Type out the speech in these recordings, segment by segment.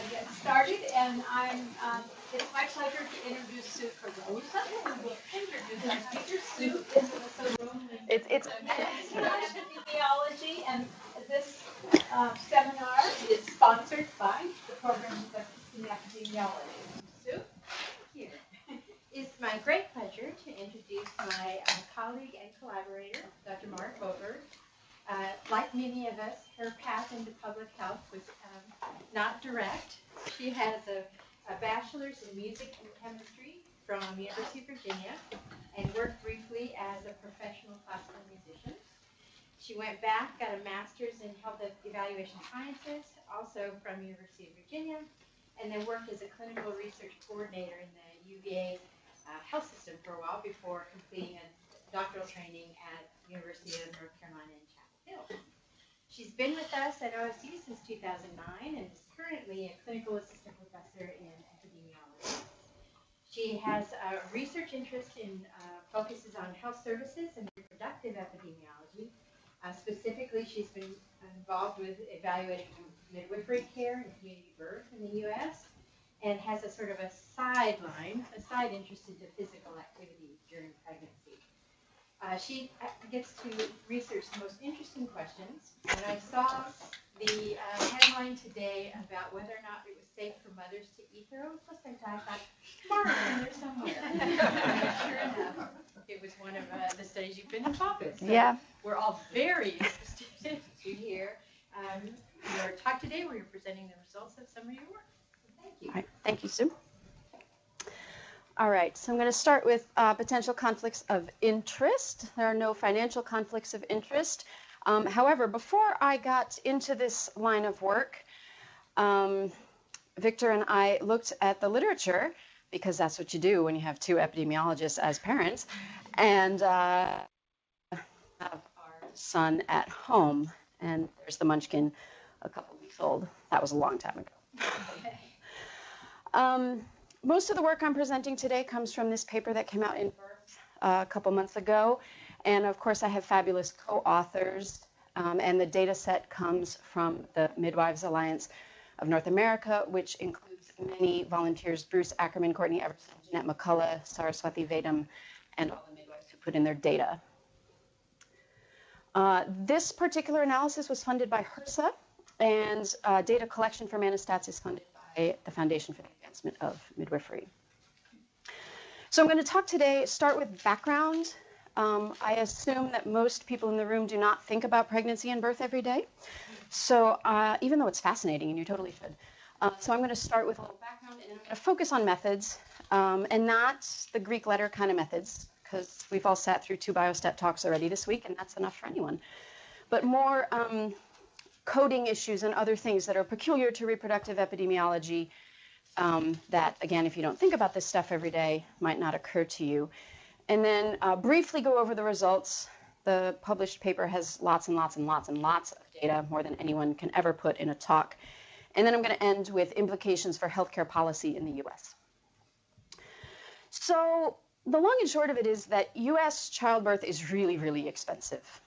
get started, and it's my pleasure to introduce Sue Carosa, who will introduce our speaker. Sue is It's epidemiology, and this seminar is sponsored by the Program in Epidemiology. Sue? Thank you. It's my great pleasure to introduce my colleague and collaborator, Dr. Marit Bovbjerg. Like many of us, her path into public health was not direct. She has a bachelor's in music and chemistry from University of Virginia and worked briefly as a professional classical musician. She went back, got a master's in health evaluation sciences, also from University of Virginia, and then worked as a clinical research coordinator in the UVA health system for a while before completing a doctoral training at University of North Carolina in Chapel Hill. She's been with us at OSU since 2009 and is currently a clinical assistant professor in epidemiology. She has a research interest in focuses on health services and reproductive epidemiology. Specifically, she's been involved with evaluating midwifery care and community birth in the U.S. and has a sort of a side interest into physical activity during pregnancy. She gets to research the most interesting questions. When I saw the headline today about whether or not it was safe for mothers to eat their own placenta, I thought, Marit, in there somewhere. Sure enough, it was one of the studies you've been involved with. So yeah. We're all very interested to hear your talk today, where you're presenting the results of some of your work. So thank you. All right. Thank you, Sue. All right, so I'm going to start with potential conflicts of interest. There are no financial conflicts of interest. However, before I got into this line of work, Victor and I looked at the literature, because that's what you do when you have two epidemiologists as parents, and have our son at home. And there's the munchkin, a couple weeks old. That was a long time ago. Most of the work I'm presenting today comes from this paper that came out in Birth a couple months ago. And of course, I have fabulous co-authors. And the data set comes from the Midwives Alliance of North America, which includes many volunteers: Bruce Ackerman, Courtney Everson, Jeanette McCullough, Saraswati Vedam, and all the midwives who put in their data. This particular analysis was funded by HRSA, and data collection from Anistats is funded by the Foundation for the Advancement of Midwifery. So I'm going to talk today, start with background. I assume that most people in the room do not think about pregnancy and birth every day. So even though it's fascinating, and you totally should. So I'm going to start with a little background, and I'm going to focus on methods, and not the Greek letter kind of methods, because we've all sat through 2 biostat talks already this week, and that's enough for anyone. But more coding issues and other things that are peculiar to reproductive epidemiology that, again, if you don't think about this stuff every day, might not occur to you. And then briefly go over the results. The published paper has lots and lots and lots and lots of data, more than anyone can ever put in a talk. And then I'm going to end with implications for healthcare policy in the U.S. So the long and short of it is that U.S. childbirth is really, really expensive.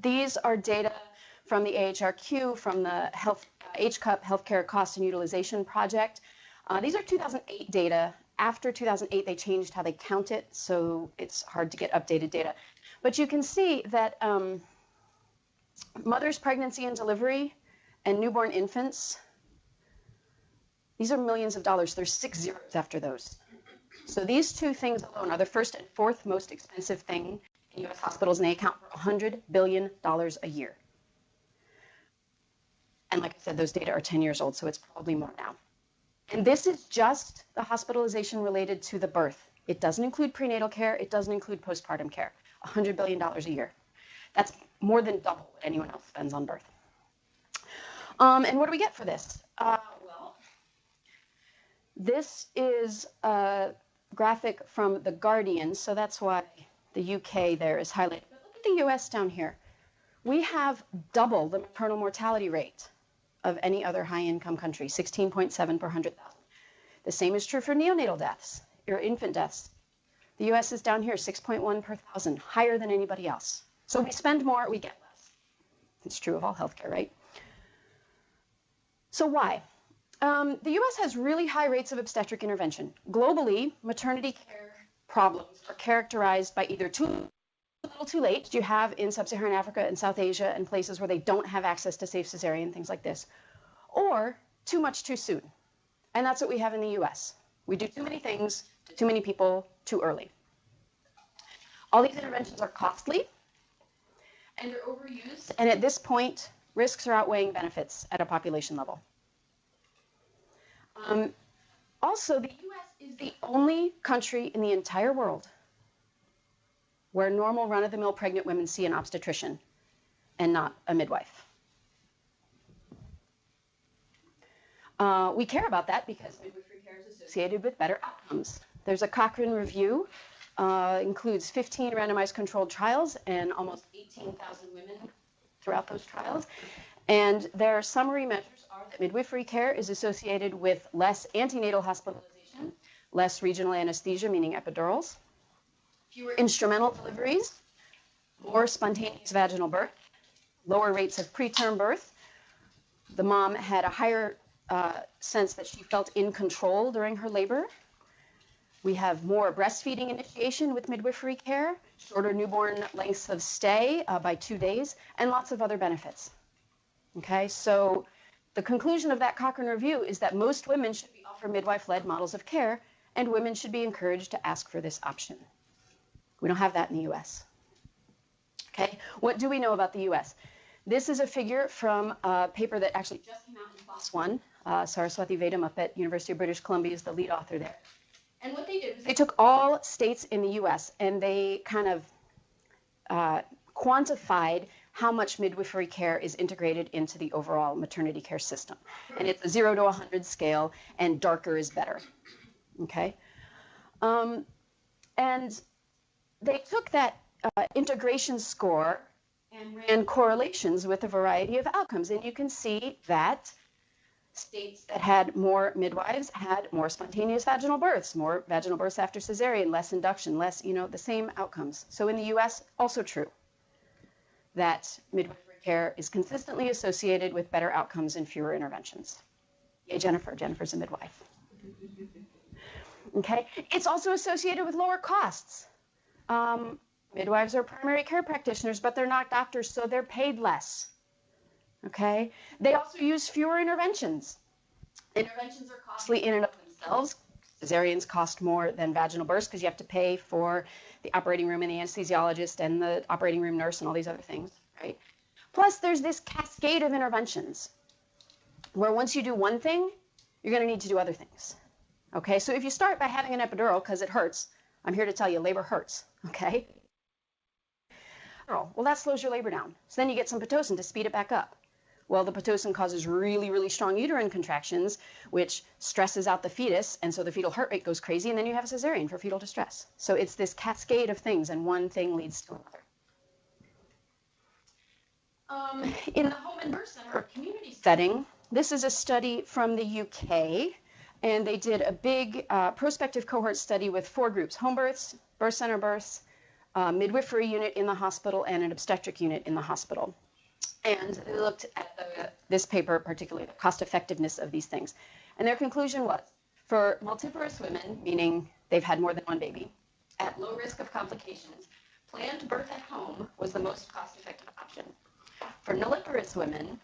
These are data from the AHRQ, from the HCUP, Healthcare Cost and Utilization Project. These are 2008 data. After 2008, they changed how they count it, so it's hard to get updated data. But you can see that mothers' pregnancy and delivery and newborn infants, these are millions of dollars. There's 6 zeros after those. So these two things alone are the first and fourth most expensive thing in U.S. hospitals, and they account for $100 billion a year. And like I said, those data are 10 years old, so it's probably more now. And this is just the hospitalization related to the birth. It doesn't include prenatal care. It doesn't include postpartum care. $100 billion a year. That's more than double what anyone else spends on birth. And what do we get for this? Well, this is a graphic from The Guardian, so that's why the UK there is highlighted. But look at the US down here. We have double the maternal mortality rate of any other high-income country, 16.7 per 100,000. The same is true for neonatal deaths, or infant deaths. The US is down here, 6.1 per 1,000, higher than anybody else. So we spend more, we get less. It's true of all healthcare, right? So why? The U.S. has really high rates of obstetric intervention. Globally, maternity care problems are characterized by either too little too late, you have in sub-Saharan Africa and South Asia and places where they don't have access to safe cesarean, things like this, or too much too soon. And that's what we have in the U.S. We do too many things to too many people too early. All these interventions are costly and they're overused, and at this point, risks are outweighing benefits at a population level. Also, the U.S. is the only country in the entire world where normal run-of-the-mill pregnant women see an obstetrician and not a midwife. We care about that because midwifery care is associated with better outcomes. There's a Cochrane review, includes 15 randomized controlled trials and almost 18,000 women throughout those trials. And their summary measures are that midwifery care is associated with less antenatal hospitalization, less regional anesthesia, meaning epidurals, fewer instrumental deliveries, more spontaneous vaginal birth, lower rates of preterm birth. The mom had a higher sense that she felt in control during her labor. We have more breastfeeding initiation with midwifery care, shorter newborn lengths of stay by 2 days, and lots of other benefits. Okay, so the conclusion of that Cochrane review is that most women should be offered midwife-led models of care, and women should be encouraged to ask for this option. We don't have that in the U.S. Okay, what do we know about the U.S.? This is a figure from a paper that actually just came out in PLOS One. Saraswati Vedam up at University of British Columbia is the lead author there. And what they did was they took all states in the U.S. and they kind of quantified how much midwifery care is integrated into the overall maternity care system. And it's a 0 to 100 scale, and darker is better. Okay? And they took that integration score and ran correlations with a variety of outcomes. And you can see that states that had more midwives had more spontaneous vaginal births, more vaginal births after cesarean, less induction, less, the same outcomes. So in the U.S., also true that midwifery care is consistently associated with better outcomes and fewer interventions. Yay, Jennifer. Jennifer's a midwife. Okay. It's also associated with lower costs. Midwives are primary care practitioners, but they're not doctors, so they're paid less. Okay? They also use fewer interventions. Interventions are costly in and of themselves. Cesareans cost more than vaginal births because you have to pay for the operating room and the anesthesiologist and the operating room nurse and all these other things, right? Plus, there's this cascade of interventions where once you do one thing, you're going to need to do other things. Okay? So if you start by having an epidural because it hurts, I'm here to tell you labor hurts, okay? Well, that slows your labor down. So then you get some Pitocin to speed it back up. Well, the Pitocin causes really, really strong uterine contractions, which stresses out the fetus, and so the fetal heart rate goes crazy, and then you have a cesarean for fetal distress. So it's this cascade of things, and one thing leads to another. In the home and birth center or community setting, this is a study from the UK, and they did a big prospective cohort study with 4 groups: home births, birth center births, midwifery unit in the hospital, and an obstetric unit in the hospital. And they looked at this paper, particularly the cost effectiveness of these things. And their conclusion was, for multiparous women, meaning they've had more than one baby, at low risk of complications, planned birth at home was the most cost effective option. For nulliparous women,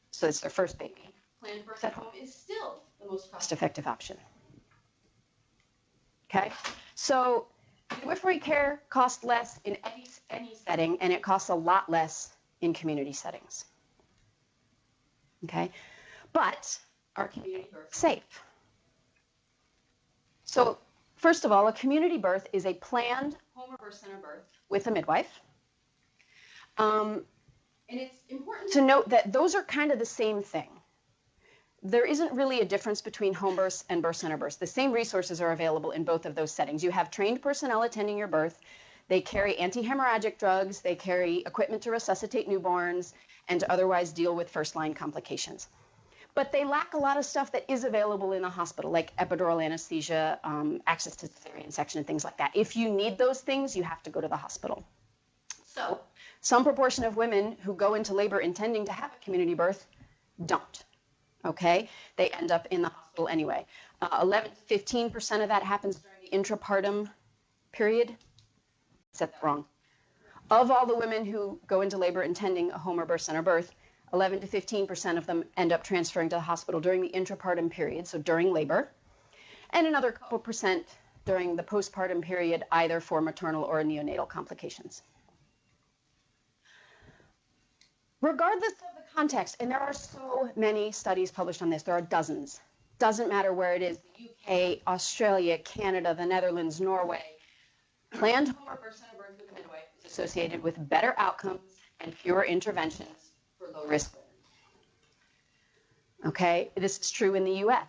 so it's their first baby, planned birth at home is still the most cost effective option. Okay? So midwifery care costs less in any setting, and it costs a lot less in community settings. Okay? But are community births safe? So first of all, a community birth is a planned home or birth center birth with a midwife. And it's important to note that those are kind of the same thing. There isn't really a difference between home births and birth center births. The same resources are available in both of those settings. You have trained personnel attending your birth. They carry anti-hemorrhagic drugs. They carry equipment to resuscitate newborns and to otherwise deal with first-line complications. But they lack a lot of stuff that is available in the hospital, like epidural anesthesia, access to cesarean section, and things like that. If you need those things, you have to go to the hospital. So some proportion of women who go into labor intending to have a community birth don't. Okay, they end up in the hospital anyway. 11 to 15% of that happens during the intrapartum period. I said that wrong. Of all the women who go into labor intending a home or birth center birth, 11 to 15% of them end up transferring to the hospital during the intrapartum period, so during labor, and another couple percent during the postpartum period, either for maternal or neonatal complications. Regardless of the context, and there are so many studies published on this, there are dozens. Doesn't matter where it is, the UK, Australia, Canada, the Netherlands, Norway, planned home or birth center birth with a midwife is associated with better outcomes and fewer interventions for low-risk women. Okay, this is true in the US.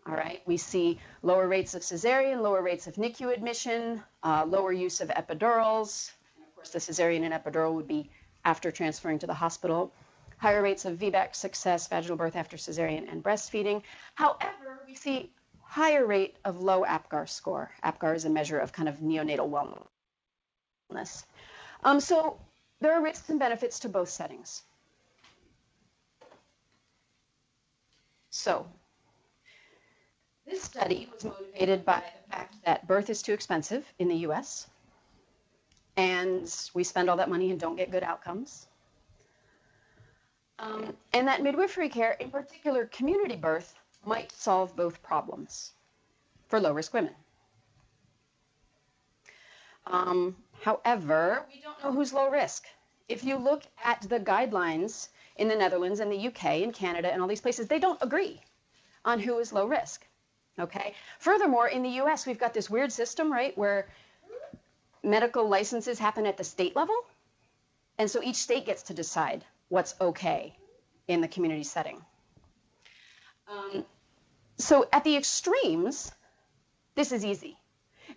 All right, we see lower rates of cesarean, lower rates of NICU admission, lower use of epidurals. And of course, the cesarean and epidural would be after transferring to the hospital. Higher rates of VBAC success, vaginal birth after cesarean, and breastfeeding. However, we see higher rate of low APGAR score. APGAR is a measure of kind of neonatal wellness. So there are risks and benefits to both settings. So this study was motivated by the fact that birth is too expensive in the US, and we spend all that money and don't get good outcomes. And that midwifery care, in particular community birth, might solve both problems for low-risk women. However, we don't know who's low risk. If you look at the guidelines in the Netherlands and the UK and Canada and all these places, they don't agree on who is low risk. Okay. Furthermore, in the US, we've got this weird system, right, where medical licenses happen at the state level. And so each state gets to decide what's okay in the community setting. So at the extremes, this is easy.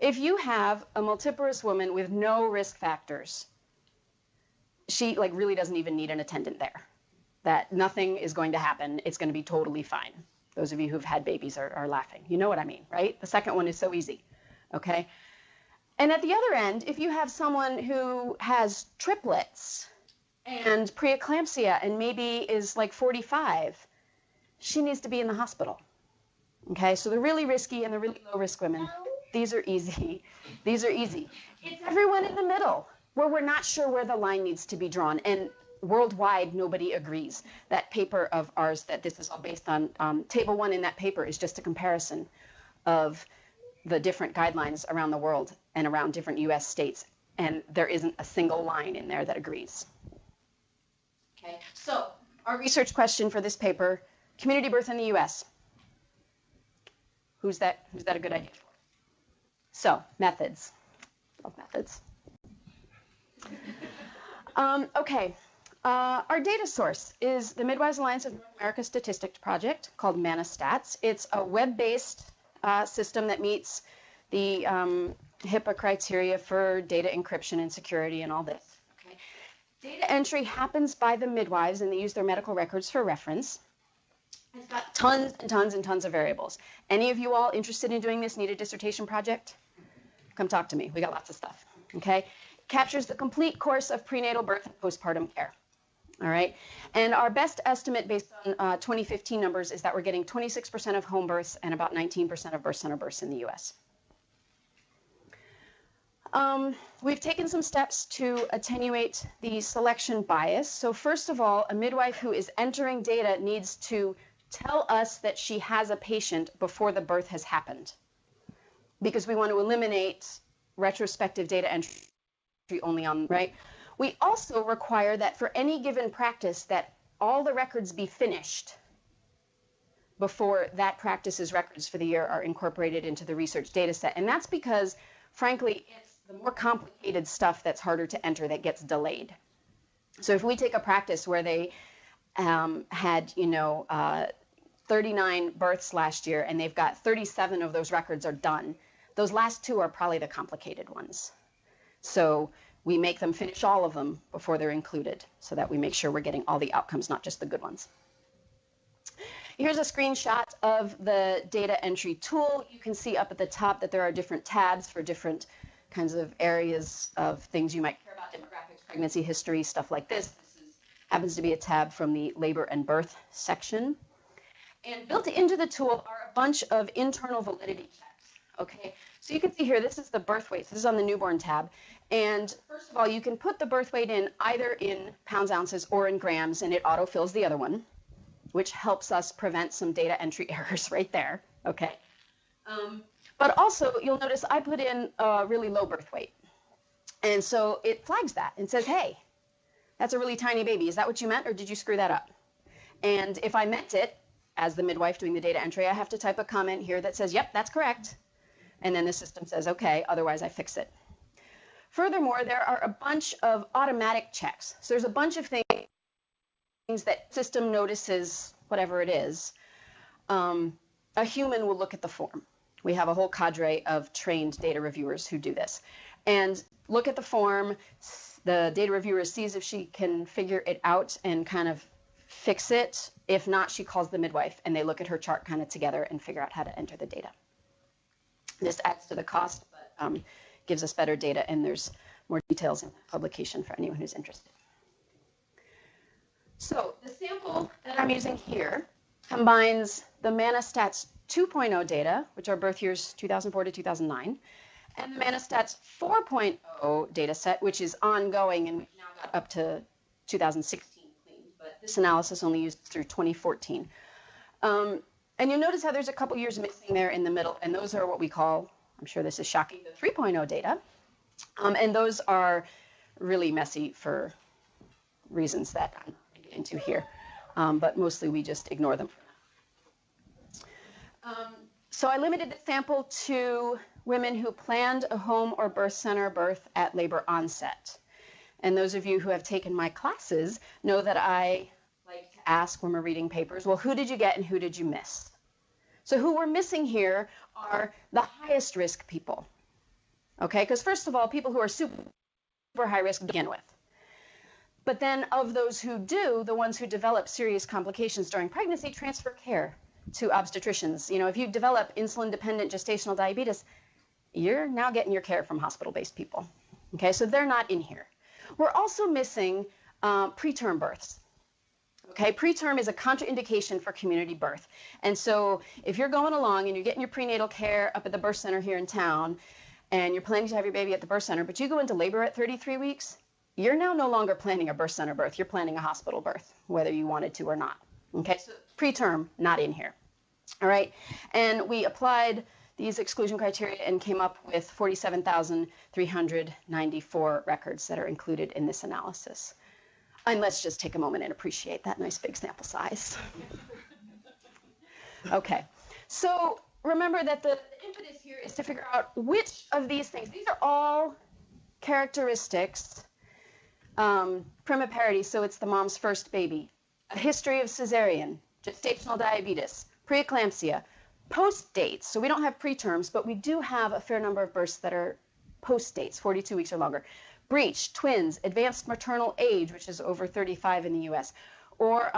If you have a multiparous woman with no risk factors, she really doesn't even need an attendant there. That nothing is going to happen. It's going to be totally fine. Those of you who've had babies are laughing. You know what I mean, right? The second one is so easy, okay? And at the other end, if you have someone who has triplets and preeclampsia and maybe is 45, she needs to be in the hospital, okay? So the really risky and the really low-risk women, these are easy. These are easy. It's everyone in the middle where we're not sure where the line needs to be drawn. And worldwide, nobody agrees. That paper of ours that this is all based on, table 1 in that paper is just a comparison of the different guidelines around the world and around different US states. And there isn't a single line in there that agrees. Okay, so our research question for this paper, community birth in the US. Who's that a good idea for? So, methods. Love methods. Okay. Our data source is the Midwives Alliance of North America Statistics Project called MANASTATS. It's a web-based system that meets the HIPAA criteria for data encryption and security and all this. Okay. Data entry happens by the midwives, and they use their medical records for reference. It's got tons and tons and tons of variables. Any of you all interested in doing this, need a dissertation project? Come talk to me. We got lots of stuff. Okay. Captures the complete course of prenatal birth and postpartum care. All right. And our best estimate based on 2015 numbers is that we're getting 26% of home births and about 19% of birth center births in the US. We've taken some steps to attenuate the selection bias. So first of all, a midwife who is entering data needs to tell us that she has a patient before the birth has happened, because we want to eliminate retrospective data entry only on, right? We also require that for any given practice that all the records be finished before that practice's records for the year are incorporated into the research data set. And that's because, frankly, it's the more complicated stuff that's harder to enter that gets delayed. So if we take a practice where they had, 39 births last year and they've got 37 of those records are done, those last 2 are probably the complicated ones. So we make them finish all of them before they're included so that we make sure we're getting all the outcomes, not just the good ones. Here's a screenshot of the data entry tool. You can see up at the top that there are different tabs for different kinds of areas of things you might care about, demographics, pregnancy history, stuff like this. This is Happens to be a tab from the labor and birth section. And built into the tool are a bunch of internal validity checks. Okay, so you can see here, this is the birth weight. This is on the newborn tab. And first of all, you can put the birth weight in either in pounds, ounces, or in grams, and it autofills the other one, which helps us prevent some data entry errors right there. Okay. But also, you'll notice I put in a really low birth weight. And so it flags that and says, hey, that's a really tiny baby. Is that what you meant, or did you screw that up? And if I meant it, as the midwife doing the data entry, I have to type a comment here that says, yep, that's correct. And then the system says, okay, otherwise I fix it. Furthermore, there are a bunch of automatic checks. So there's a bunch of things that system notices, whatever it is. A human will look at the form. We have a whole cadre of trained data reviewers who do this. And look at the form, the data reviewer sees if she can figure it out and kind of fix it. If not, she calls the midwife and they look at her chart kind of together and figure out how to enter the data. This adds to the cost, but gives us better data, and there's more details in the publication for anyone who's interested. So the sample that I'm using here combines the Manistats 2.0 data, which are birth years 2004 to 2009, and the Manistats 4.0 data set, which is ongoing, and we've now got up to 2016 clean, but this analysis only used through 2014. And you'll notice how there's a couple years missing there in the middle, and those are what we call, I'm sure this is shocking, the 3.0 data. And those are really messy for reasons that I'm not going to get into here, but mostly we just ignore them for now. So I limited the sample to women who planned a home or birth center birth at labor onset. And those of you who have taken my classes know that I like to ask when we're reading papers, well, who did you get and who did you miss? So who we're missing here are the highest risk people. Okay, because first of all, people who are super high risk to begin with. But then of those who do, the ones who develop serious complications during pregnancy transfer care to obstetricians. You know, if you develop insulin-dependent gestational diabetes, you're now getting your care from hospital-based people. Okay, so they're not in here. We're also missing preterm births. Okay, preterm is a contraindication for community birth. And so if you're going along and you're getting your prenatal care up at the birth center here in town, and you're planning to have your baby at the birth center, but you go into labor at 33 weeks, you're now no longer planning a birth center birth. You're planning a hospital birth, whether you wanted to or not. Okay, so preterm, not in here. All right, and we applied these exclusion criteria and came up with 47,394 records that are included in this analysis. And let's just take a moment and appreciate that nice big sample size. Okay, so remember that the impetus here is to figure out which of these things, these are all characteristics, prima parity, so it's the mom's first baby, a history of cesarean, gestational diabetes, preeclampsia, post dates, so we don't have preterms, but we do have a fair number of births that are post dates, 42 weeks or longer, breech, twins, advanced maternal age, which is over 35 in the US, or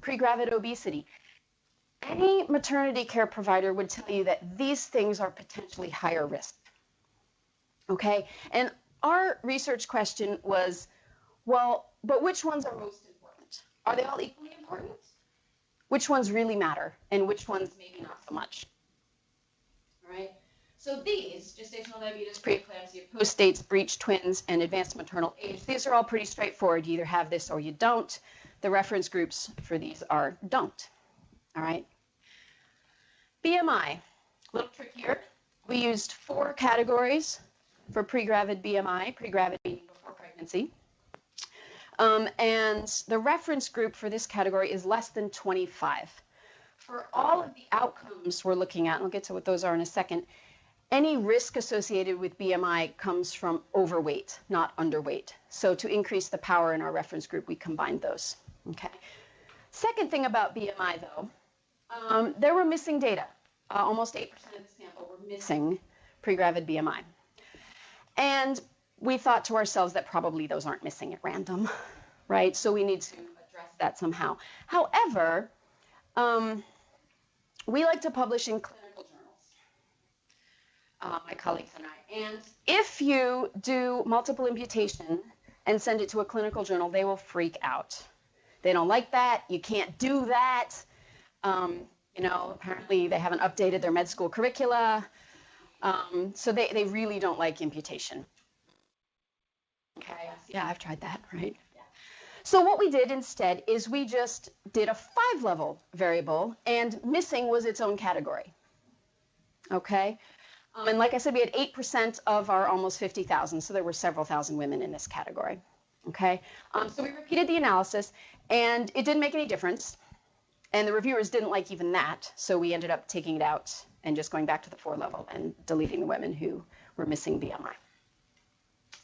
pre-gravid obesity. Any maternity care provider would tell you that these things are potentially higher risk. Okay, and our research question was, well, but which ones are most important? Are they all equally important? Which ones really matter, and which ones maybe not so much? All right, so these, gestational diabetes, preeclampsia, post-dates, breech, twins, and advanced maternal age, these are all pretty straightforward. You either have this or you don't. The reference groups for these are don't. All right. BMI, a little trickier. We used 4 categories for pre-gravid BMI, pre-gravid meaning before pregnancy. And the reference group for this category is less than 25. For all of the outcomes we're looking at, and I'll get to what those are in a second, any risk associated with BMI comes from overweight, not underweight. So to increase the power in our reference group, we combined those. Okay. Second thing about BMI, though, there were missing data. Almost 8% of the sample were missing pre-gravid BMI. And we thought to ourselves that probably those aren't missing at random, right? So we need to address that somehow. However, we like to publish in clinical journals, my colleagues and I. And if you do multiple imputation and send it to a clinical journal, they will freak out. They don't like that. You can't do that. Apparently they haven't updated their med school curricula. So they really don't like imputation. Okay, yeah, I've tried that, right? Yeah. So what we did instead is we just did a 5-level variable, and missing was its own category. Okay? And like I said, we had 8% of our almost 50,000, so there were several thousand women in this category. Okay? So we repeated the analysis, and it didn't make any difference. And the reviewers didn't like even that, so we ended up taking it out and just going back to the 4-level and deleting the women who were missing BMI.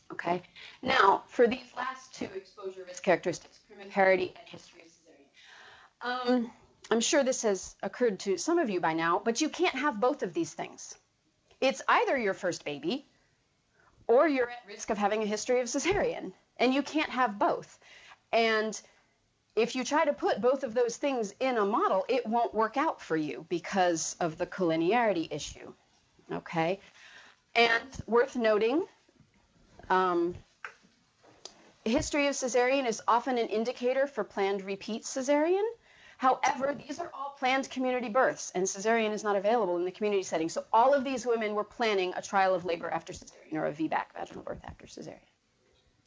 Okay? Now, for these last 2 exposure risk characteristics, parity and history of cesarean. I'm sure this has occurred to some of you by now, but you can't have both of these things. It's either your first baby or you're at risk of having a history of cesarean, and you can't have both. And if you try to put both of those things in a model, it won't work out for you because of the collinearity issue. Okay? And worth noting, history of cesarean is often an indicator for planned repeat cesarean. However, these are all planned community births, and cesarean is not available in the community setting. So all of these women were planning a trial of labor after cesarean, or a VBAC, vaginal birth after cesarean.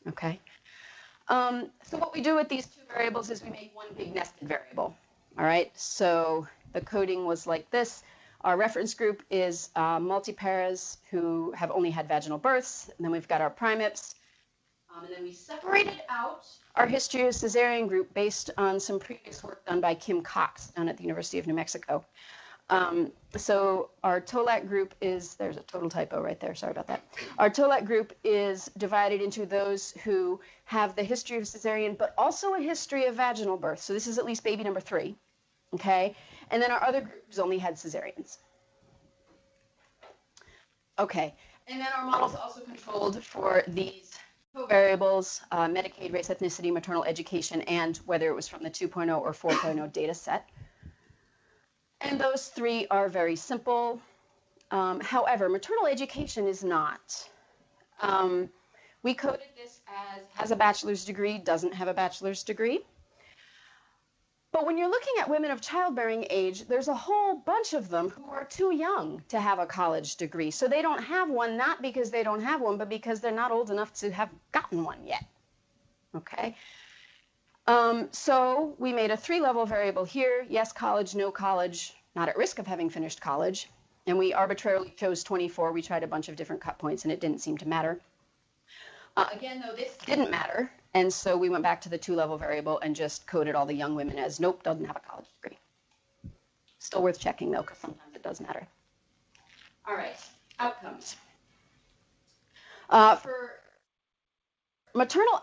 Okay? So what we do with these 2 variables is we make one big nested variable. All right? So the coding was like this. Our reference group is multiparas who have only had vaginal births, and then we've got our primips. And then we separated out our history of cesarean group based on some previous work done by Kim Cox down at the University of New Mexico. So our TOLAC group is, there's a total typo right there, sorry about that. Our TOLAC group is divided into those who have the history of cesarean, but also a history of vaginal birth. So this is at least baby number 3, okay? And then our other groups only had cesareans. Okay, and then our model's also controlled for these variables, Medicaid, race, ethnicity, maternal education, and whether it was from the 2.0 or 4.0 data set. And those 3 are very simple. However, maternal education is not. We coded this as has a bachelor's degree, doesn't have a bachelor's degree. But when you're looking at women of childbearing age, there's a whole bunch of them who are too young to have a college degree. So they don't have one, not because they don't have one, but because they're not old enough to have gotten one yet. Okay? So we made a 3-level variable here, yes college, no college, not at risk of having finished college. And we arbitrarily chose 24. We tried a bunch of different cut points, and it didn't seem to matter. Again, though, this didn't matter. And so we went back to the 2-level variable and just coded all the young women as, nope, doesn't have a college degree. Still worth checking, though, because sometimes it does matter. All right, outcomes. For maternal,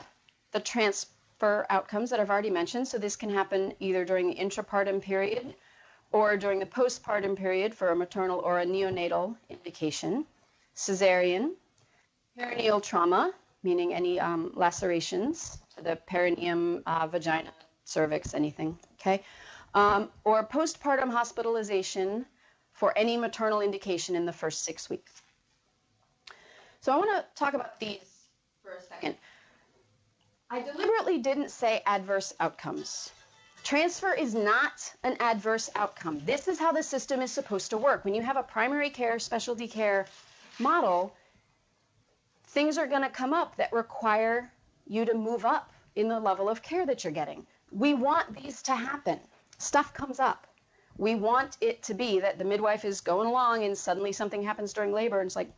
the transfer outcomes that I've already mentioned, so this can happen either during the intrapartum period or during the postpartum period for a maternal or a neonatal indication, cesarean, perineal trauma, meaning any lacerations to the perineum, vagina, cervix, anything, okay? Or postpartum hospitalization for any maternal indication in the first 6 weeks. So I want to talk about these for a second. I deliberately didn't say adverse outcomes. Transfer is not an adverse outcome. This is how the system is supposed to work. When you have a primary care, specialty care model, things are going to come up that require you to move up in the level of care that you're getting. We want these to happen. Stuff comes up. We want it to be that the midwife is going along and suddenly something happens during labor and it's like,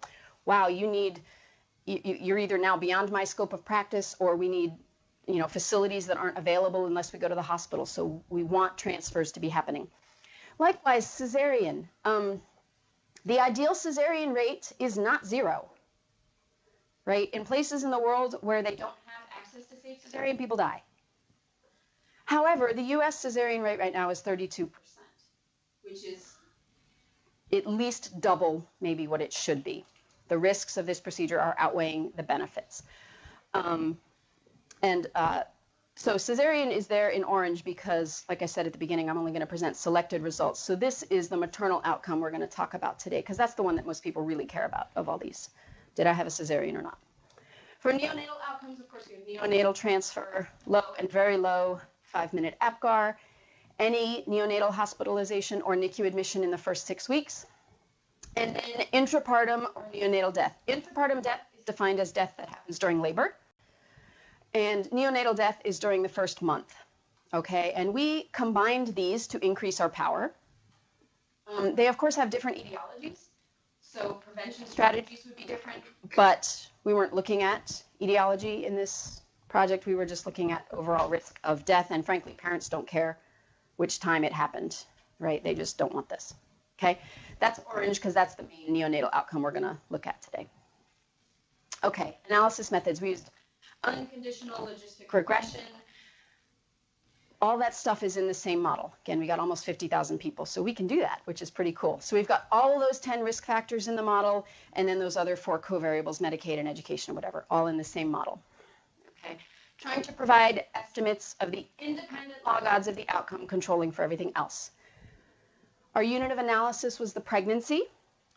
wow, you're either now beyond my scope of practice, or we need facilities that aren't available unless we go to the hospital. So we want transfers to be happening. Likewise, cesarean. The ideal cesarean rate is not 0. Right? In places in the world where they don't have access to safe cesarean, people die. However, the U.S. cesarean rate right now is 32%, which is at least double maybe what it should be. The risks of this procedure are outweighing the benefits. So cesarean is there in orange because, like I said at the beginning, I'm only going to present selected results. So this is the maternal outcome we're going to talk about today, because that's the one that most people really care about of all these. Did I have a cesarean or not? For neonatal outcomes, of course, we have neonatal transfer, low and very low, 5-minute APGAR, any neonatal hospitalization or NICU admission in the first 6 weeks, and then intrapartum or neonatal death. Intrapartum death is defined as death that happens during labor, and neonatal death is during the first month. Okay, and we combined these to increase our power. They, of course, have different etiologies, so prevention strategies would be different, but we weren't looking at etiology in this project. We were just looking at overall risk of death, and frankly, parents don't care which time it happened, right? They just don't want this, okay? That's orange because that's the main neonatal outcome we're going to look at today. Okay, analysis methods. We used unconditional logistic regression. All that stuff is in the same model. Again, we got almost 50,000 people, so we can do that, which is pretty cool. So we've got all of those 10 risk factors in the model, and then those other 4 covariables, Medicaid and education or whatever, all in the same model. Okay, trying to provide estimates of the independent log odds of the outcome, controlling for everything else. Our unit of analysis was the pregnancy.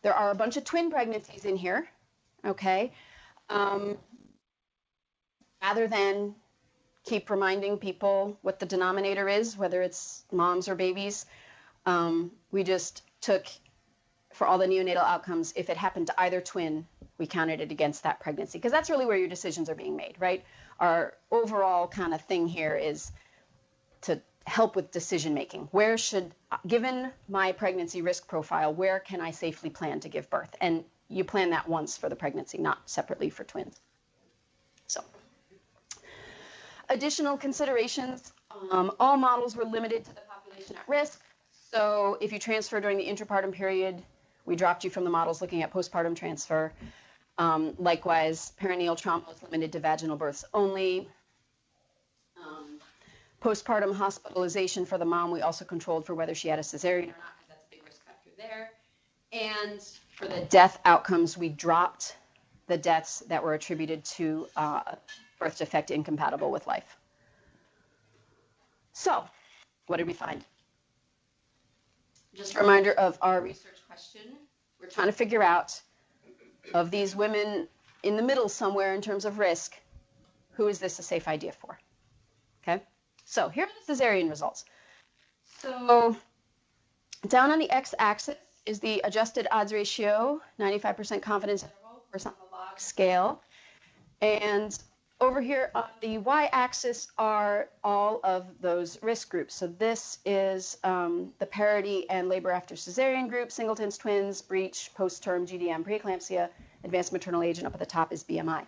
There are a bunch of twin pregnancies in here, okay? Rather than keep reminding people what the denominator is, whether it's moms or babies, we just took, for all the neonatal outcomes, if it happened to either twin, we counted it against that pregnancy, because that's really where your decisions are being made, right? Our overall kind of thing here is to help with decision making. Where should, given my pregnancy risk profile, where can I safely plan to give birth? And you plan that once for the pregnancy, not separately for twins. So, additional considerations, all models were limited to the population at risk. So if you transfer during the intrapartum period, we dropped you from the models looking at postpartum transfer. Likewise, perineal trauma was limited to vaginal births only. Postpartum hospitalization for the mom, we also controlled for whether she had a cesarean or not, because that's a big risk factor there. And for the death outcomes, we dropped the deaths that were attributed to birth defect incompatible with life. So, what did we find? Just a reminder of our research question. We're trying to figure out, of these women in the middle somewhere in terms of risk, who is this a safe idea for? Okay, so here are the cesarean results. So down on the x-axis is the adjusted odds ratio, 95% confidence interval, or on the log scale. And over here on the y-axis are all of those risk groups. So this is the Parity and labor after cesarean group, singletons, twins, breech, post-term, GDM, preeclampsia, advanced maternal age, and up at the top is BMI.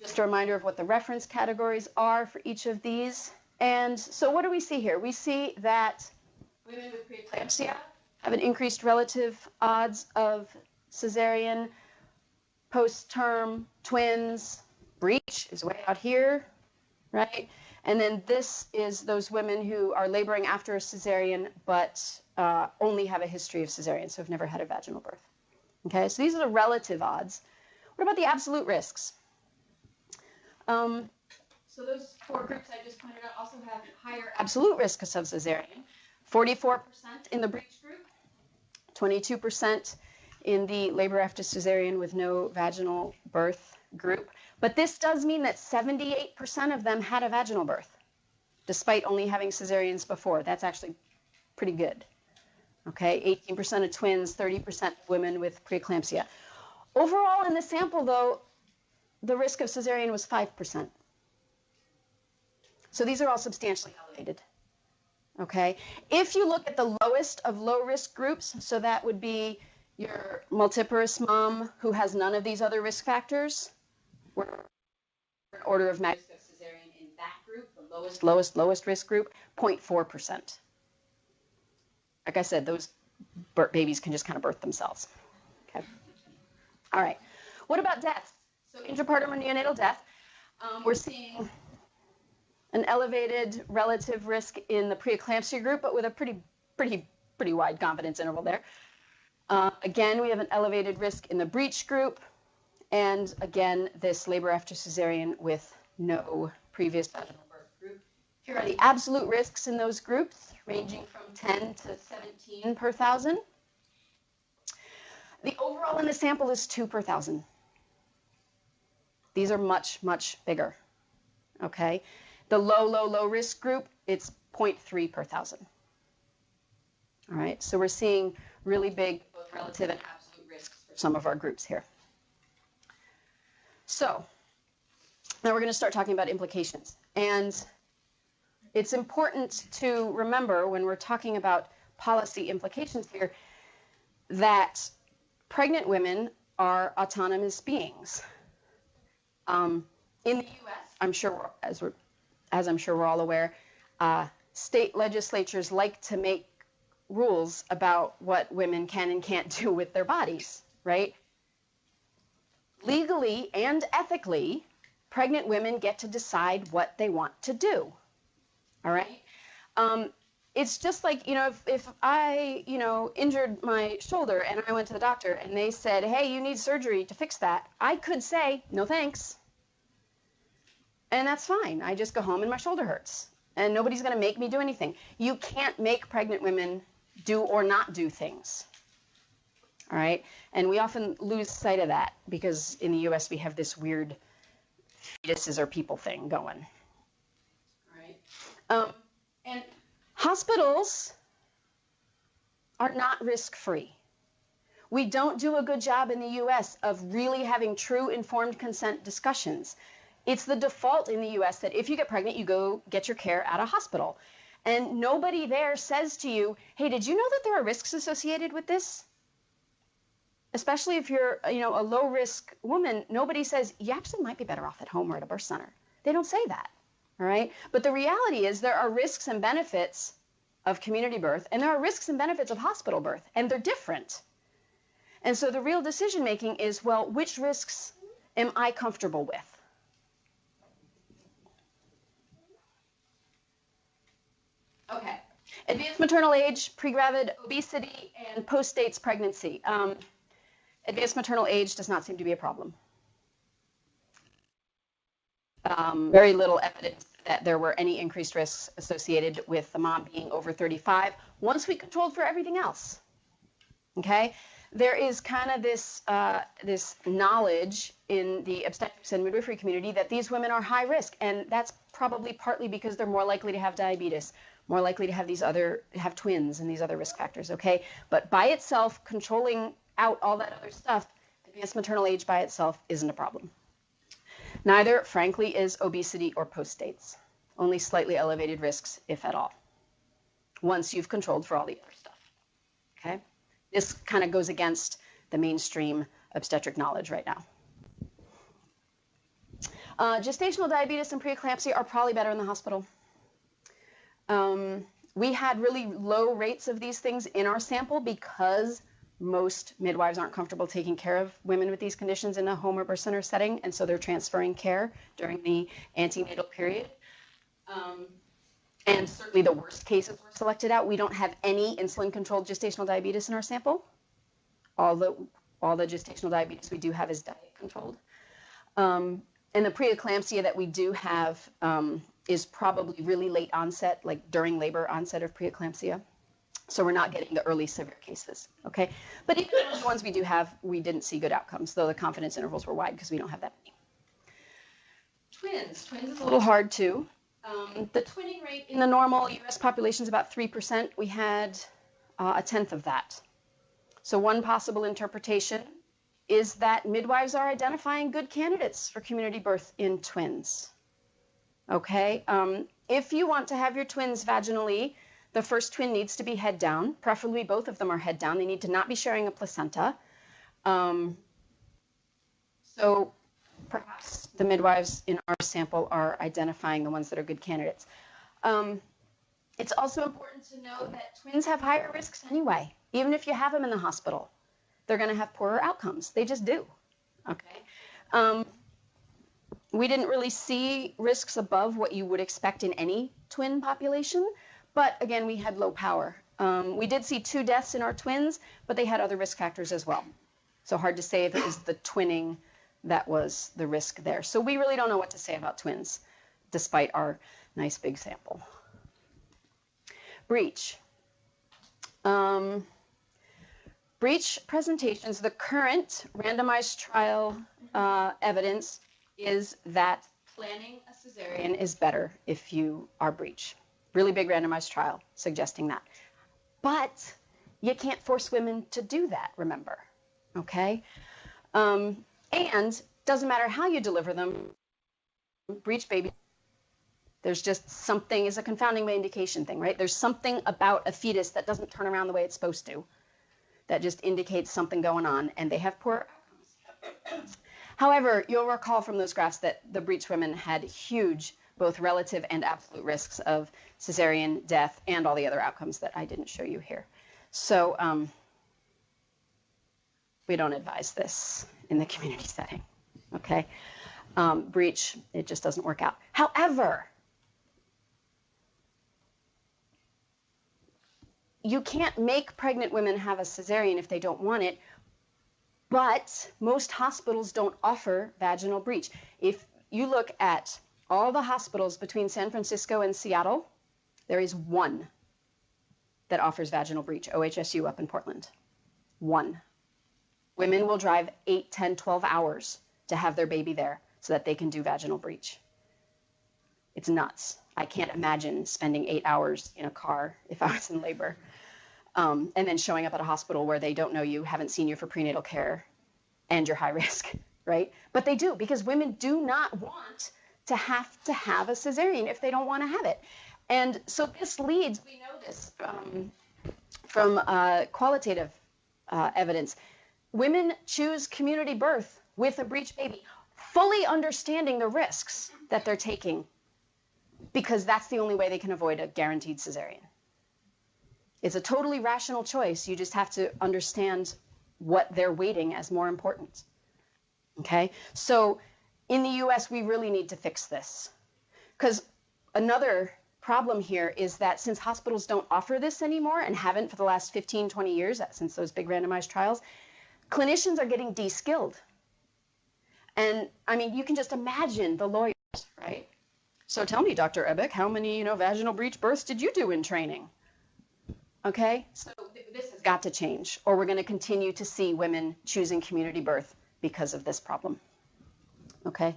Just a reminder of what the reference categories are for each of these. And so what do we see here? We see that women with preeclampsia have an increased relative odds of cesarean, post-term, twins, breech is way out here, right? And then this is those women who are laboring after a cesarean, but only have a history of cesarean, so have never had a vaginal birth. Okay, so these are the relative odds. What about the absolute risks? So those 4 groups I just pointed out also have higher absolute risks of cesarean. 44% in the breech group, 22% in the labor after cesarean with no vaginal birth group. But this does mean that 78% of them had a vaginal birth, despite only having cesareans before. That's actually pretty good. Okay, 18% of twins, 30% women with preeclampsia. Overall in the sample, though, the risk of cesarean was 5%. So these are all substantially elevated. Okay, if you look at the lowest of low-risk groups, so that would be your multiparous mom who has none of these other risk factors, we're in order of magnitude of cesarean in that group, the lowest risk group, 0.4%. Like I said, those babies can just kind of birth themselves. Okay. All right. What about deaths? So intrapartum or neonatal death, we're seeing an elevated relative risk in the preeclampsia group, but with a pretty wide confidence interval there. Again, we have an elevated risk in the breech group, and again, this labor after cesarean with no previous vaginal birth group. Here are the absolute risks in those groups, ranging from 10 to 17 per 1,000. The overall in the sample is 2 per 1,000. These are much, much bigger, okay? The low risk group, it's 0.3 per 1,000. All right, so we're seeing really big both relative and absolute risks for some of our groups here. So now we're going to start talking about implications. And it's important to remember when we're talking about policy implications here that pregnant women are autonomous beings. In the U.S., I'm sure, as I'm sure we're all aware, state legislatures like to make rules about what women can and can't do with their bodies, right? Legally and ethically, pregnant women get to decide what they want to do, all right? It's just like, if I, injured my shoulder and I went to the doctor and they said, hey, you need surgery to fix that, I could say, no thanks. And that's fine. I just go home and my shoulder hurts. And nobody's going to make me do anything. You can't make pregnant women do or not do things. All right? And we often lose sight of that because in the U.S. we have this weird fetuses are people thing going. All right? And hospitals are not risk-free. We don't do a good job in the U.S. of really having true informed consent discussions. It's the default in the U.S. that if you get pregnant, you go get your care at a hospital. And nobody there says to you, hey, did you know that there are risks associated with this? Especially if you're, a low-risk woman, nobody says, you actually might be better off at home or at a birth center. They don't say that, all right? But the reality is there are risks and benefits of community birth, and there are risks and benefits of hospital birth, and they're different. And so the real decision-making is, well, which risks am I comfortable with? Okay. Advanced maternal age, pre-gravid obesity, and post-dates pregnancy. Advanced maternal age does not seem to be a problem. Very little evidence that there were any increased risks associated with the mom being over 35 once we controlled for everything else. Okay? There is kind of this knowledge in the obstetrics and midwifery community that these women are high risk, and that's probably partly because they're more likely to have diabetes, more likely to have twins and these other risk factors, okay? But by itself, controlling out all that other stuff, advanced maternal age by itself isn't a problem. Neither, frankly, is obesity or post-dates. Only slightly elevated risks, if at all, once you've controlled for all the other stuff, okay? This kind of goes against the mainstream obstetric knowledge right now. Gestational diabetes and preeclampsia are probably better in the hospital. We had really low rates of these things in our sample because most midwives aren't comfortable taking care of women with these conditions in a home or birth center setting, and so they're transferring care during the antenatal period. And certainly the worst cases were selected out. We don't have any insulin-controlled gestational diabetes in our sample. All the gestational diabetes we do have is diet-controlled. And the preeclampsia that we do have is probably really late onset, like during labor onset of preeclampsia. So we're not getting the early severe cases, okay? But even the ones we do have, we didn't see good outcomes, though the confidence intervals were wide because we don't have that many. Twins is a little hard too. The twinning rate in the normal U.S. population is about 3%. We had a tenth of that. So one possible interpretation is that midwives are identifying good candidates for community birth in twins. Okay, if you want to have your twins vaginally, the first twin needs to be head down. Preferably both of them are head down. They need to not be sharing a placenta. So perhaps the midwives in our sample are identifying the ones that are good candidates. It's also important to know that twins have higher risks anyway. Even if you have them in the hospital, they're going to have poorer outcomes. They just do. Okay. We didn't really see risks above what you would expect in any twin population, but again, we had low power. We did see 2 deaths in our twins, but they had other risk factors as well. So hard to say if it was the twinning that was the risk there. So we really don't know what to say about twins, despite our nice big sample. Breech. Breech presentations, the current randomized trial evidence is that planning cesarean is better if you are breech. Really big randomized trial suggesting that. But you can't force women to do that, remember, okay? And doesn't matter how you deliver them, breech baby, there's just something, is a confounding indication thing, right? There's something about a fetus that doesn't turn around the way it's supposed to, that just indicates something going on, and they have poor outcomes. However, you'll recall from those graphs that the breech women had huge, both relative and absolute risks of cesarean death and all the other outcomes that I didn't show you here. So we don't advise this in the community setting, okay? Breech, it just doesn't work out. However, you can't make pregnant women have a cesarean if they don't want it, but most hospitals don't offer vaginal breech. If you look at all the hospitals between San Francisco and Seattle, there is one that offers vaginal breech, OHSU up in Portland. One. Women will drive 8, 10, 12 hours to have their baby there so that they can do vaginal breech. It's nuts. I can't imagine spending 8 hours in a car if I was in labor. And then showing up at a hospital where they don't know you, haven't seen you for prenatal care, and you're high risk, right? But they do, because women do not want to have a cesarean if they don't want to have it. And so this leads, we know this from qualitative evidence. Women choose community birth with a breech baby, fully understanding the risks that they're taking, because that's the only way they can avoid a guaranteed cesarean. It's a totally rational choice. You just have to understand what they're weighting as more important. Okay? So in the US, we really need to fix this. Because another problem here is that since hospitals don't offer this anymore and haven't for the last 15, 20 years, since those big randomized trials, clinicians are getting de-skilled. And I mean, you can just imagine the lawyers, right? So tell me, Dr. Ebeck, how many, vaginal breech births did you do in training? Okay, so this has got to change, or we're going to continue to see women choosing community birth because of this problem. Okay,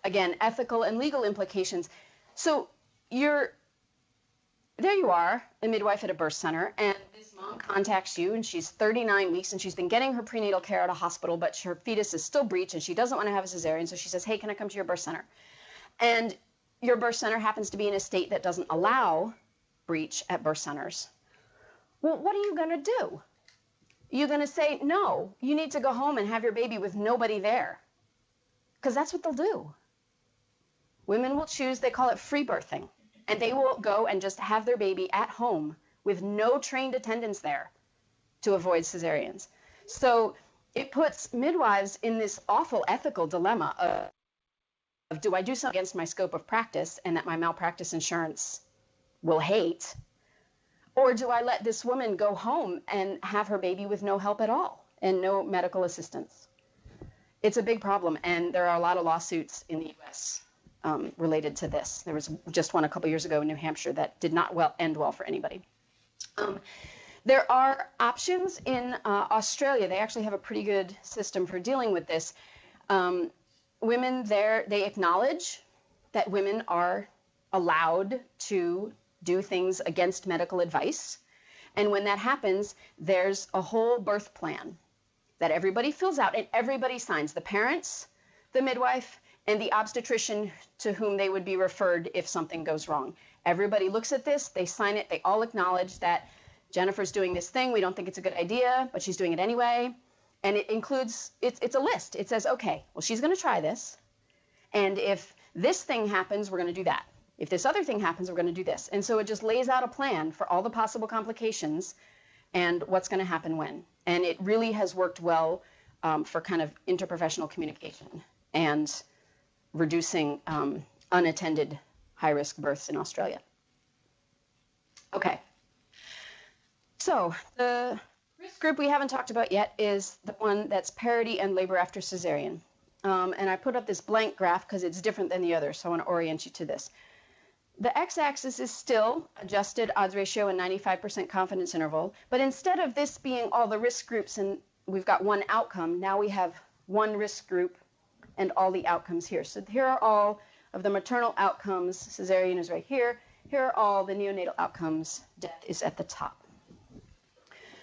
again, ethical and legal implications. So there you are, a midwife at a birth center, and this mom contacts you, and she's 39 weeks, and she's been getting her prenatal care at a hospital, but her fetus is still breech, and she doesn't want to have a cesarean, so she says, hey, can I come to your birth center? And your birth center happens to be in a state that doesn't allow breech at birth centers. Well, what are you going to do? You're going to say, no, you need to go home and have your baby with nobody there. Because that's what they'll do. Women will choose, they call it free birthing, and they will go and just have their baby at home with no trained attendants there to avoid cesareans. So it puts midwives in this awful ethical dilemma of do I do something against my scope of practice and that my malpractice insurance will hate, or do I let this woman go home and have her baby with no help at all and no medical assistance? It's a big problem, and there are a lot of lawsuits in the U.S. Related to this. There was just one a couple years ago in New Hampshire that did not end well for anybody. There are options in Australia. They actually have a pretty good system for dealing with this. Women there, they acknowledge that women are allowed to do things against medical advice. And when that happens, there's a whole birth plan that everybody fills out and everybody signs, the parents, the midwife, and the obstetrician to whom they would be referred if something goes wrong. Everybody looks at this, they sign it, they all acknowledge that Jennifer's doing this thing, we don't think it's a good idea, but she's doing it anyway. And it includes, it's a list. It says, okay, well, she's going to try this. And if this thing happens, we're going to do that. If this other thing happens, we're going to do this. And so it just lays out a plan for all the possible complications and what's going to happen when. And it really has worked well for kind of interprofessional communication and reducing unattended high-risk births in Australia. Okay. So the risk group we haven't talked about yet is the one that's parity and labor after cesarean. And I put up this blank graph because it's different than the others, so I want to orient you to this. The x-axis is still adjusted odds ratio and 95% confidence interval, but instead of this being all the risk groups and we've got one outcome, now we have one risk group and all the outcomes here. So here are all of the maternal outcomes. Cesarean is right here. Here are all the neonatal outcomes. Death is at the top.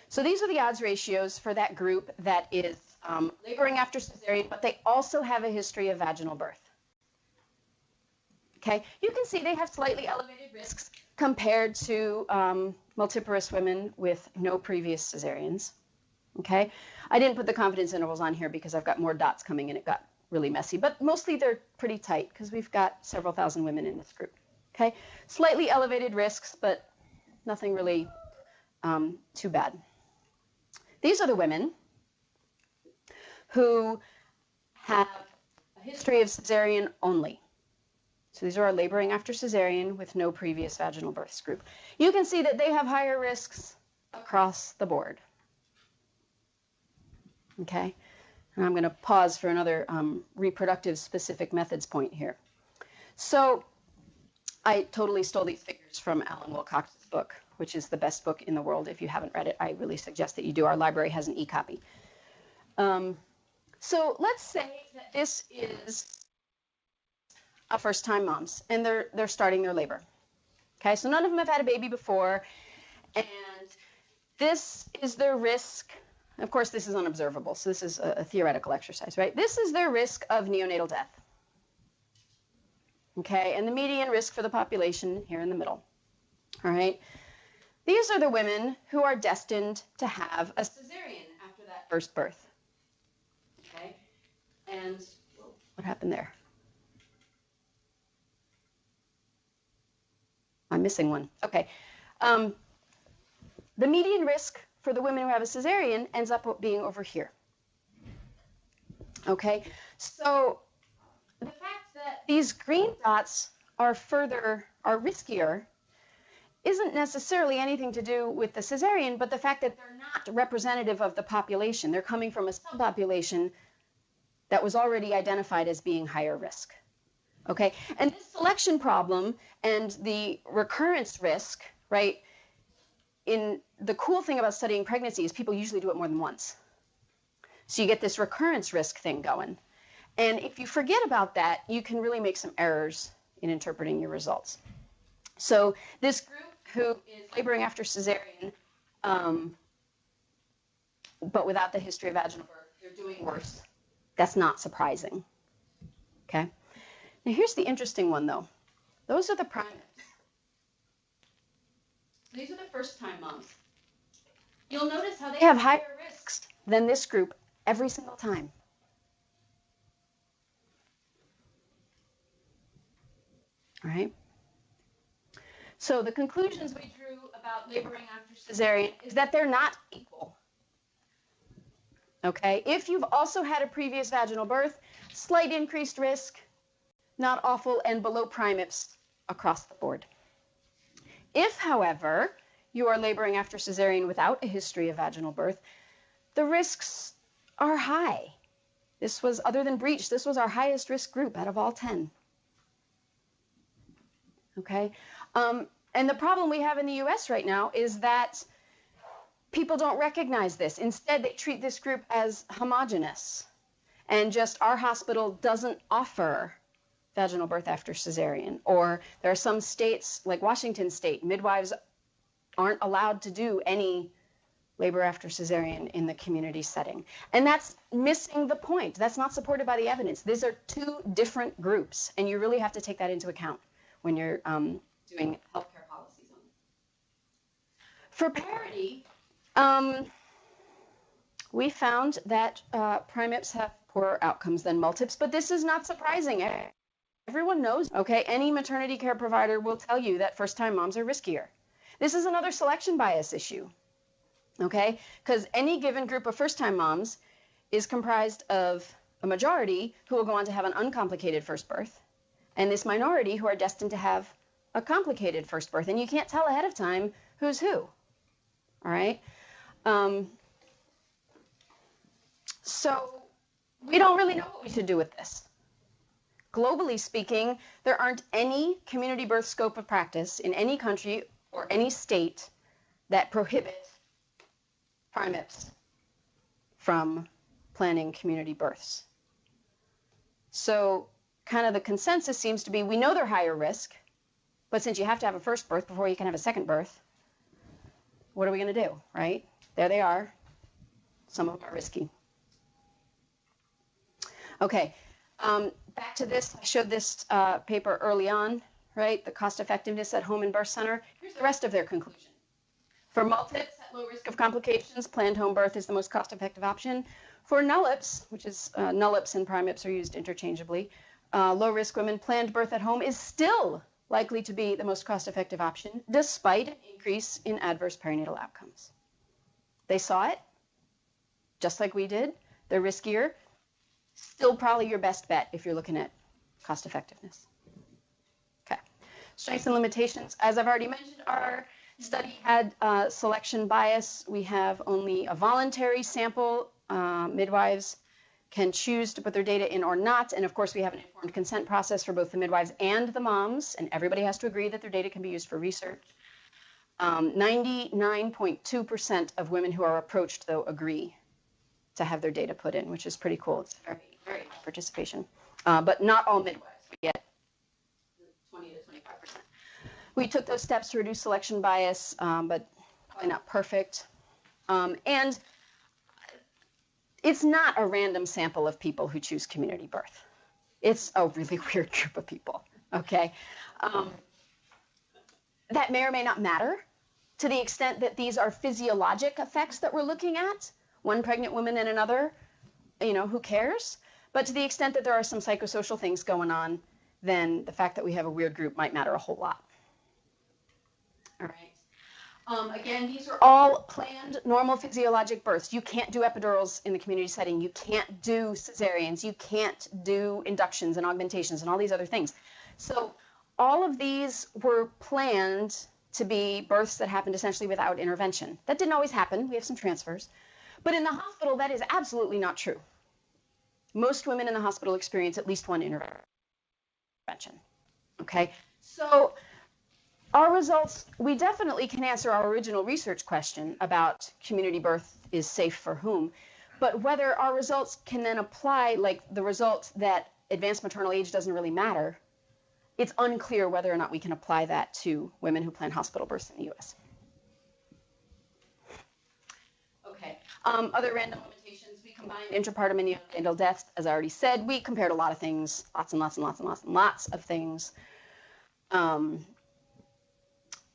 So these are the odds ratios for that group that is laboring after cesarean, but they also have a history of vaginal birth. Okay, you can see they have slightly elevated risks compared to multiparous women with no previous cesareans. Okay, I didn't put the confidence intervals on here because I've got more dots coming and it got really messy, but mostly they're pretty tight because we've got several thousand women in this group. Okay, slightly elevated risks, but nothing really too bad. These are the women who have a history of cesarean only. So these are our laboring after cesarean with no previous vaginal births group. You can see that they have higher risks across the board. Okay, and I'm going to pause for another reproductive specific methods point here. So I totally stole these figures from Alan Wilcox's book, which is the best book in the world. If you haven't read it, I really suggest that you do. Our library has an e-copy. So let's say that this is a first-time moms, and they're starting their labor. Okay, so none of them have had a baby before, and this is their risk. Of course, this is unobservable, so this is a theoretical exercise, right? This is their risk of neonatal death. Okay, and the median risk for the population here in the middle. All right, these are the women who are destined to have a cesarean after that first birth. Okay, and what happened there? I'm missing one. Okay. The median risk for the women who have a cesarean ends up being over here. Okay, so the fact that these green dots are riskier isn't necessarily anything to do with the cesarean, but the fact that they're not representative of the population. They're coming from a subpopulation that was already identified as being higher risk. Okay, and this selection problem and the recurrence risk, right, the cool thing about studying pregnancy is people usually do it more than once. So you get this recurrence risk thing going. And if you forget about that, you can really make some errors in interpreting your results. So this group who is laboring after cesarean, but without the history of vaginal birth, they're doing worse. That's not surprising. Okay? Now here's the interesting one, though. Those are the primates. These are the first-time moms. You'll notice how they have higher risks than this group every single time. All right? So the conclusions we drew about laboring after cesarean is that they're not equal. Okay? If you've also had a previous vaginal birth, slight increased risk, not awful, and below primates across the board. If, however, you are laboring after cesarean without a history of vaginal birth, the risks are high. This was, other than breech, this was our highest risk group out of all 10. Okay? And the problem we have in the US right now is that people don't recognize this. Instead, they treat this group as homogeneous. And just our hospital doesn't offer vaginal birth after cesarean. Or there are some states, like Washington State, midwives aren't allowed to do any labor after cesarean in the community setting. And that's missing the point. That's not supported by the evidence. These are two different groups, and you really have to take that into account when you're doing healthcare policies on it. For parity, we found that primates have poorer outcomes than multips, but this is not surprising. Everyone knows, okay? Any maternity care provider will tell you that first-time moms are riskier. This is another selection bias issue, okay? Because any given group of first-time moms is comprised of a majority who will go on to have an uncomplicated first birth, and this minority who are destined to have a complicated first birth, and you can't tell ahead of time who's who, all right? So we don't really know what we should do with this. Globally speaking, there aren't any community birth scope of practice in any country or any state that prohibit primates from planning community births. So kind of the consensus seems to be, we know they're higher risk, but since you have to have a first birth before you can have a second birth, what are we going to do, right? There they are. Some of them are risky. Okay, back to this. I showed this paper early on, right? The cost effectiveness at home and birth center. Here's the rest of their conclusion. For multips at low risk of complications, planned home birth is the most cost effective option. For nullips, which is nullips and primips are used interchangeably, low risk women, planned birth at home is still likely to be the most cost effective option, despite an increase in adverse perinatal outcomes. They saw it, just like we did. They're riskier. Still probably your best bet if you're looking at cost effectiveness. Okay. Strengths and limitations. As I've already mentioned, our study had selection bias. We have only a voluntary sample. Midwives can choose to put their data in or not. And of course, we have an informed consent process for both the midwives and the moms. And everybody has to agree that their data can be used for research. 99.2% of women who are approached, though, agree to have their data put in, which is pretty cool. It's very, very high participation. But not all midwives. We get 20 to 25%. We took those steps to reduce selection bias, but probably not perfect. And it's not a random sample of people who choose community birth. It's a really weird group of people, okay? That may or may not matter to the extent that these are physiologic effects that we're looking at. One pregnant woman and another, who cares? But to the extent that there are some psychosocial things going on, then the fact that we have a weird group might matter a whole lot. All right. Again, these are all planned normal physiologic births. You can't do epidurals in the community setting. You can't do cesareans. You can't do inductions and augmentations and all these other things. So all of these were planned to be births that happened essentially without intervention. That didn't always happen. We have some transfers. But in the hospital, that is absolutely not true. Most women in the hospital experience at least one intervention. Okay? So our results, we definitely can answer our original research question about community birth is safe for whom, but whether our results can then apply, like the result that advanced maternal age doesn't really matter, it's unclear whether or not we can apply that to women who plan hospital births in the U.S. Okay. Other random limitations, we combined intrapartum and neonatal deaths. As I already said, we compared a lot of things, lots and lots and lots and lots and lots of things.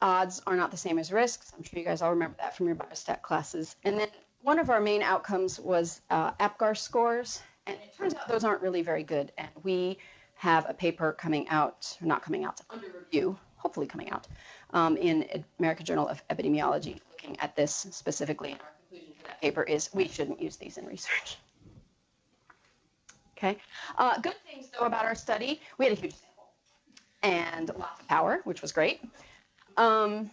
Odds are not the same as risks. I'm sure you guys all remember that from your biostat classes. And then one of our main outcomes was APGAR scores. And it turns out those aren't really very good. And we have a paper coming out, or not coming out, under review, hopefully coming out, in American Journal of Epidemiology, looking at this specifically. And our conclusion for that paper is we shouldn't use these in research. Okay. Good things, though, about our study. We had a huge sample and lots of power, which was great. And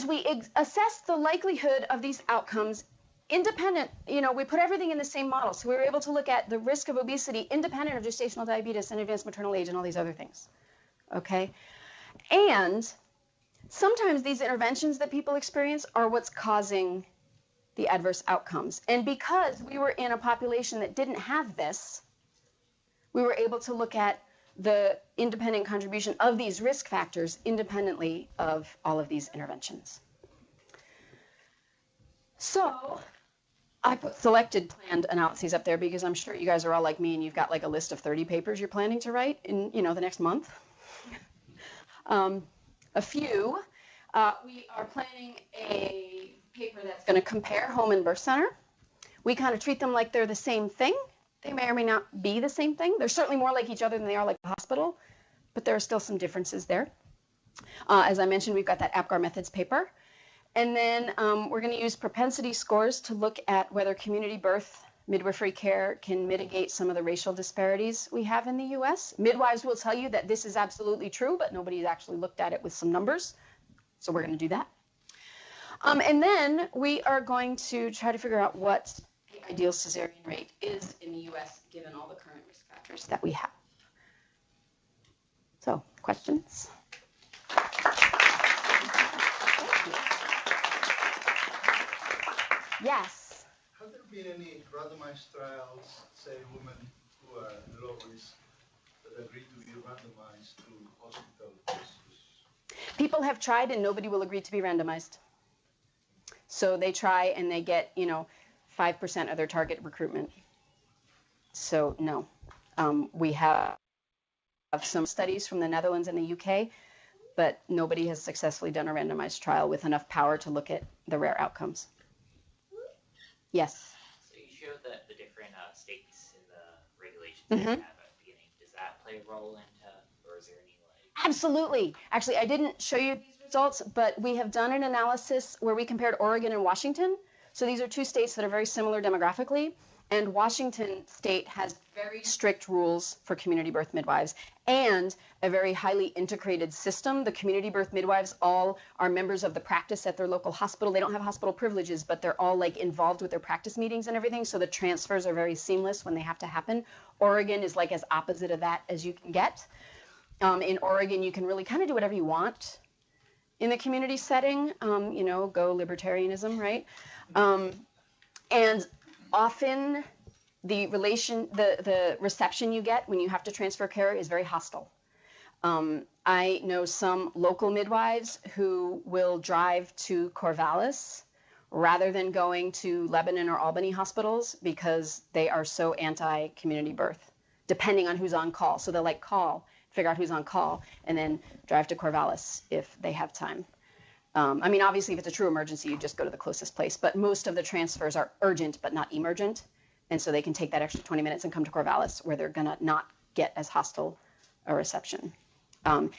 we assessed the likelihood of these outcomes independent. We put everything in the same model. So we were able to look at the risk of obesity independent of gestational diabetes and advanced maternal age and all these other things. Okay? And sometimes these interventions that people experience are what's causing the adverse outcomes. And because we were in a population that didn't have this, we were able to look at the independent contribution of these risk factors independently of all of these interventions. So I put selected planned analyses up there because I'm sure you guys are all like me and you've got like a list of 30 papers you're planning to write in the next month. A few. We are planning a paper that's going to compare home and birth center. We kind of treat them like they're the same thing. They may or may not be the same thing. They're certainly more like each other than they are like the hospital, but there are still some differences there. As I mentioned, we've got that APGAR methods paper. And then we're going to use propensity scores to look at whether community birth midwifery care can mitigate some of the racial disparities we have in the U.S. Midwives will tell you that this is absolutely true, but nobody's actually looked at it with some numbers. So we're going to do that. And then we are going to try to figure out what the ideal cesarean rate is in the U.S. given all the current risk factors that we have. So, questions? Yes? Have there been any randomized trials, say women who are low risk agree to be randomized to hospital versus... People have tried and nobody will agree to be randomized. So they try and they get, 5% of their target recruitment. So no. We have some studies from the Netherlands and the UK, but nobody has successfully done a randomized trial with enough power to look at the rare outcomes. Yes? So you showed the different states in the regulations Mhm. that you have at the beginning. Does that play a role into, or is there any Absolutely. Actually, I didn't show you these results, but we have done an analysis where we compared Oregon and Washington. So these are two states that are very similar demographically. And Washington state has very strict rules for community birth midwives and a very highly integrated system. The community birth midwives all are members of the practice at their local hospital. They don't have hospital privileges, but they're all like involved with their practice meetings and everything. So the transfers are very seamless when they have to happen. Oregon is like as opposite of that as you can get. In Oregon, you can really kind of do whatever you want in the community setting, go libertarianism, right? And often the reception you get when you have to transfer care is very hostile. I know some local midwives who will drive to Corvallis rather than going to Lebanon or Albany hospitals because they are so anti-community birth, depending on who's on call. So they'll call, figure out who's on call, and then drive to Corvallis if they have time. Obviously, if it's a true emergency, you just go to the closest place. But most of the transfers are urgent but not emergent. And so they can take that extra 20 minutes and come to Corvallis where they're going to not get as hostile a reception. And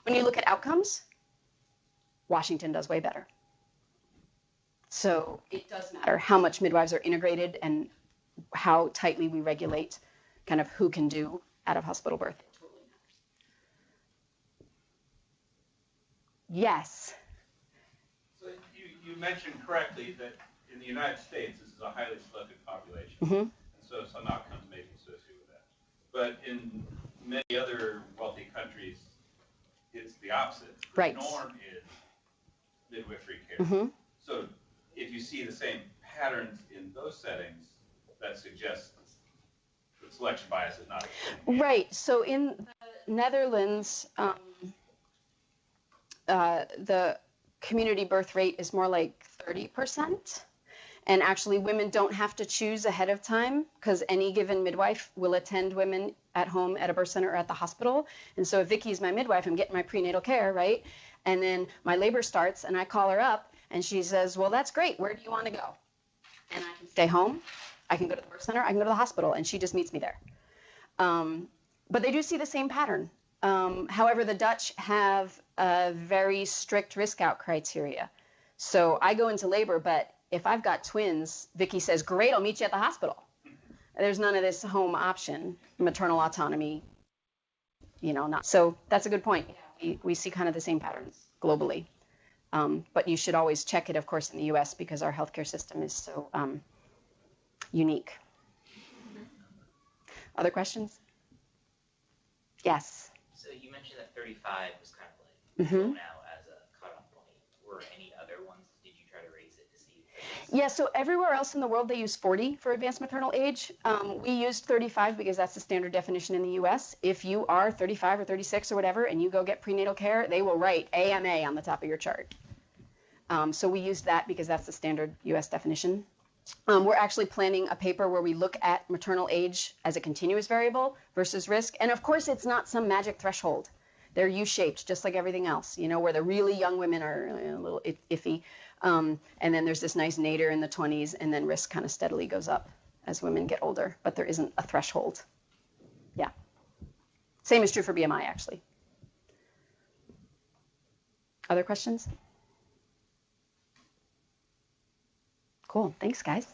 when you look at outcomes, Washington does way better. So it does matter how much midwives are integrated and how tightly we regulate kind of who can do out-of-hospital birth. It totally matters. Yes. So you mentioned correctly that in the United States, this is a highly selected population, Mm-hmm. and so some outcomes may be associated with that. But in many other wealthy countries, it's the opposite. Right. The norm is midwifery care. Mm-hmm. So if you see the same patterns in those settings, that suggests that selection bias is not a thing. Right. So in the Netherlands, the community birth rate is more like 30%. And actually, women don't have to choose ahead of time because any given midwife will attend women at home, at a birth center, or at the hospital. And so if Vicky's my midwife, I'm getting my prenatal care, right? And then my labor starts, and I call her up, and she says, well, that's great. Where do you want to go? And I can stay home. I can go to the birth center. I can go to the hospital. And she just meets me there. But they do see the same pattern. However, the Dutch have a very strict risk out criteria. So I go into labor, but if I've got twins, Vicky says, great, I'll meet you at the hospital. There's none of this home option, maternal autonomy, not. So that's a good point. We see kind of the same patterns globally. But you should always check it, of course, in the US because our healthcare system is so unique. Other questions? Yes. So you mentioned that 35 was kind of like now as a cutoff point. Were any other ones? Did you try to raise it to see? Yeah, so everywhere else in the world, they use 40 for advanced maternal age. We used 35 because that's the standard definition in the US. If you are 35 or 36 or whatever, and you go get prenatal care, they will write AMA on the top of your chart. So we used that because that's the standard US definition. We're actually planning a paper where we look at maternal age as a continuous variable versus risk. And of course, it's not some magic threshold. They're U-shaped, just like everything else, where the really young women are a little iffy. And then there's this nice nadir in the 20s, and then risk kind of steadily goes up as women get older. But there isn't a threshold. Yeah. Same is true for BMI, actually. Other questions? Cool. Thanks, guys.